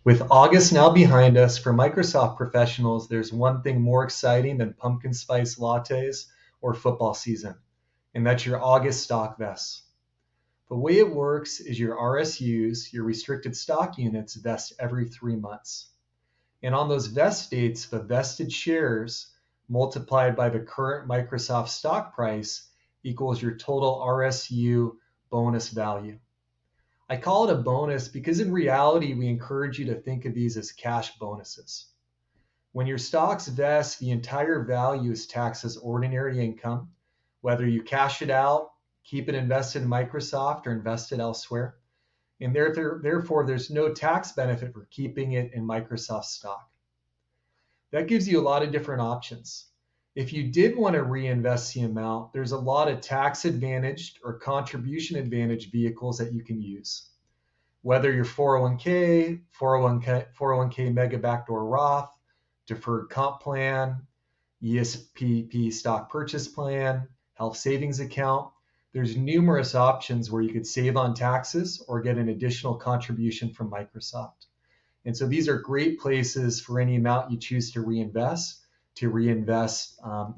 With August now behind us, for Microsoft professionals, there's one thing more exciting than pumpkin spice lattes or football season, and that's your August stock vests. The way it works is your RSUs, your restricted stock units, vest every 3 months. And on those vest dates, the vested shares multiplied by the current Microsoft stock price equals your total RSU bonus value. I call it a bonus because in reality, we encourage you to think of these as cash bonuses. When your stocks vest, the entire value is taxed as ordinary income, whether you cash it out, keep it invested in Microsoft, or invest it elsewhere. And therefore, there's no tax benefit for keeping it in Microsoft stock. That gives you a lot of different options. If you did want to reinvest the amount, there's a lot of tax advantaged or contribution advantage vehicles that you can use. Whether your 401k mega backdoor Roth, deferred comp plan, ESPP stock purchase plan, health savings account, there's numerous options where you could save on taxes or get an additional contribution from Microsoft. And so these are great places for any amount you choose to reinvest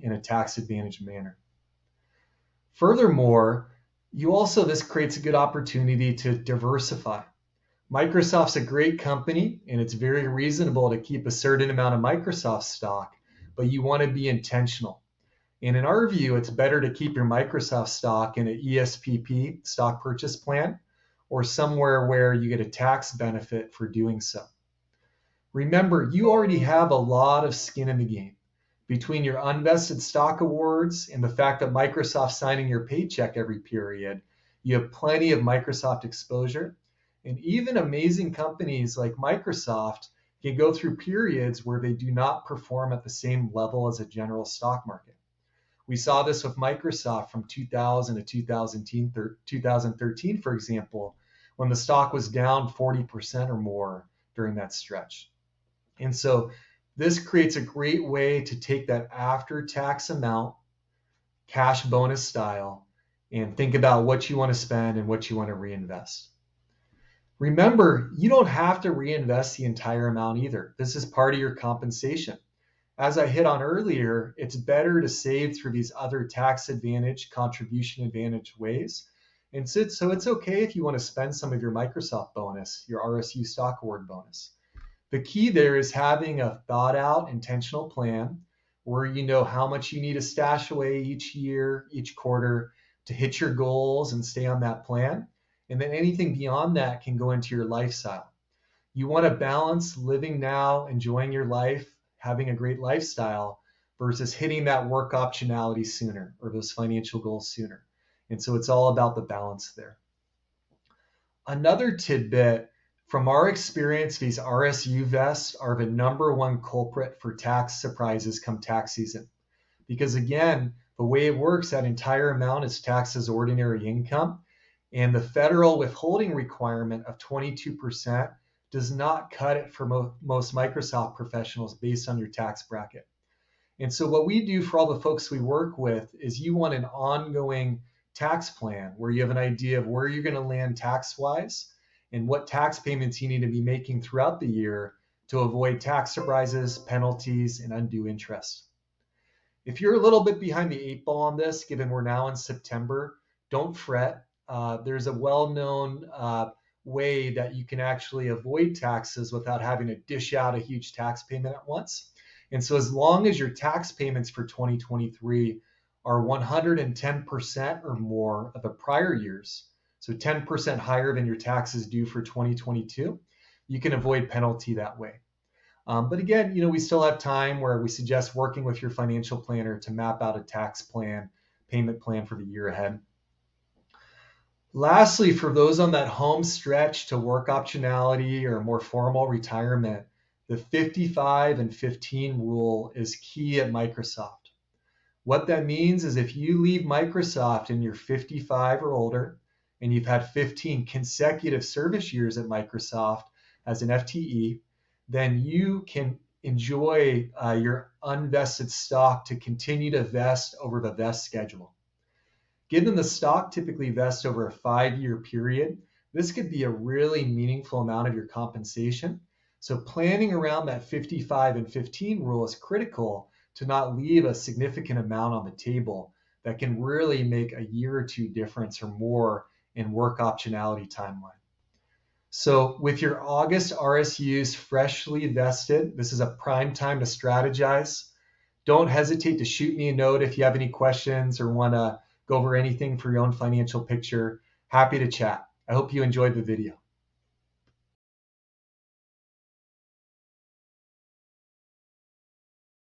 in a tax advantaged manner. Furthermore, this creates a good opportunity to diversify. Microsoft's a great company, and it's very reasonable to keep a certain amount of Microsoft stock, but you want to be intentional. And in our view, it's better to keep your Microsoft stock in an ESPP stock purchase plan or somewhere where you get a tax benefit for doing so. Remember, you already have a lot of skin in the game. Between your unvested stock awards and the fact that Microsoft's signing your paycheck every period, you have plenty of Microsoft exposure. And even amazing companies like Microsoft can go through periods where they do not perform at the same level as a general stock market. We saw this with Microsoft from 2000 to 2013, for example, when the stock was down 40% or more during that stretch. And so this creates a great way to take that after-tax amount, cash bonus style, and think about what you want to spend and what you want to reinvest. Remember, you don't have to reinvest the entire amount either. This is part of your compensation. As I hit on earlier, it's better to save through these other tax advantage, contribution advantage ways. And so it's okay if you want to spend some of your Microsoft bonus, your RSU stock award bonus. The key there is having a thought out, intentional plan where you know how much you need to stash away each year, each quarter to hit your goals and stay on that plan. And then anything beyond that can go into your lifestyle. You want to balance living now, enjoying your life, having a great lifestyle versus hitting that work optionality sooner or those financial goals sooner. And so it's all about the balance there. Another tidbit, from our experience, these RSU vests are the number one culprit for tax surprises come tax season. Because again, the way it works, that entire amount is taxed as ordinary income. And the federal withholding requirement of 22% does not cut it for most Microsoft professionals based on your tax bracket. And so what we do for all the folks we work with is you want an ongoing tax plan where you have an idea of where you're going to land tax-wise and what tax payments you need to be making throughout the year to avoid tax surprises, penalties, and undue interest. If you're a little bit behind the 8 ball on this, given we're now in September, don't fret. There's a well-known way that you can actually avoid taxes without having to dish out a huge tax payment at once. And so as long as your tax payments for 2023 are 110% or more of the prior years, so 10% higher than your taxes due for 2022, you can avoid penalty that way. But again, we still have time where we suggest working with your financial planner to map out a tax plan, payment plan for the year ahead. Lastly, for those on that home stretch to work optionality or more formal retirement, the 55 and 15 rule is key at Microsoft. What that means is if you leave Microsoft and you're 55 or older, and you've had 15 consecutive service years at Microsoft as an FTE, then you can enjoy your unvested stock to continue to vest over the vest schedule. Given the stock typically vests over a 5-year period, this could be a really meaningful amount of your compensation. So planning around that 55 and 15 rule is critical to not leave a significant amount on the table that can really make a year or two difference or more in work optionality timeline. So with your August RSUs freshly vested, this is a prime time to strategize. Don't hesitate to shoot me a note if you have any questions or want to go over anything for your own financial picture. Happy to chat. I hope you enjoyed the video.